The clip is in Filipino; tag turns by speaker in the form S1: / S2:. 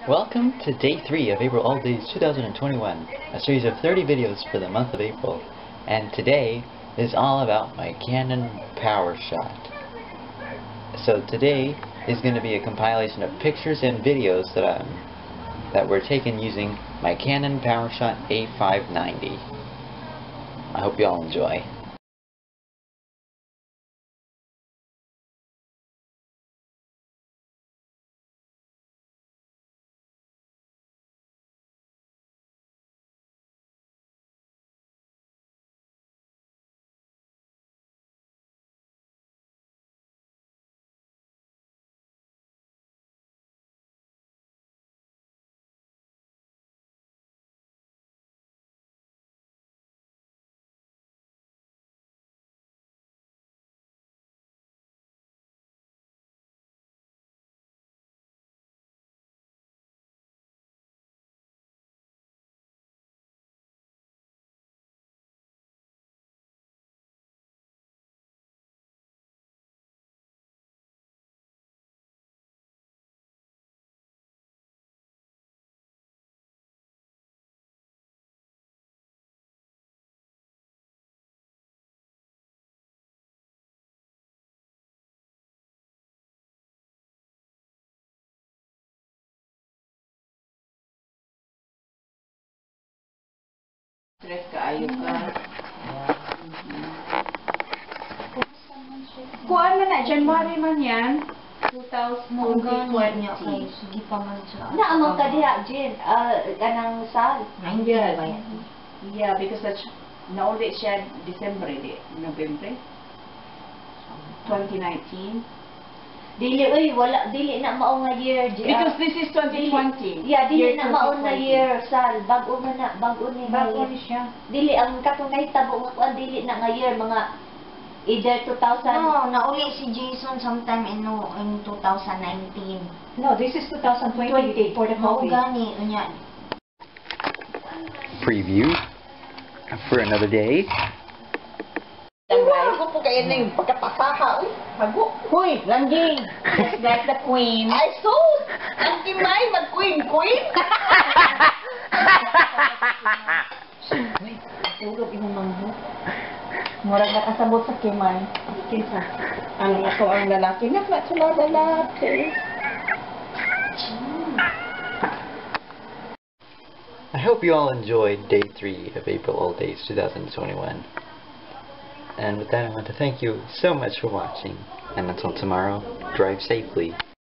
S1: Welcome to Day 3 of April All Days 2021, a series of 30 videos for the month of April. And today is all about my Canon PowerShot. So today is going to be a compilation of pictures and videos that were taken using my Canon PowerShot A590. I hope you all enjoy.
S2: Stress kaayo ka. Kuan man na, January man yan. 2020.
S3: niya kay sige pa man siya.
S4: Naamang ka diha, Jen. Kanang sal.
S2: Yes. Yeah, because that's nauli siya December, November 2019.
S4: Dili na mao nga year, Jen.
S2: Because this is 2020.
S4: Dili na mao nga year, sal. Bago man na, bago ni.
S2: Bago ni siya.
S4: Dili ang katungay tabo nga kuan dili na nga year mga either 2000.
S3: No, nauli si Jason sometime in 2019.
S4: No, this is 2020 for the
S3: Mao
S4: COVID.
S3: gani unya.
S1: Preview for another day.
S2: Ko po kayo na yung pagkapasaha. Hago. Huy, langging. Just like the queen. Ay, sus! Ang kimay, mag-queen.
S4: Tulog imong mangho. Murag nakasabot sa kimay. Kinsa?
S2: Ang ako ang lalaki. Nakla sila lalaki.
S1: I hope you all enjoyed Day 3 of April All Days 2021. And with that, I want to thank you so much for watching. And until tomorrow, drive safely.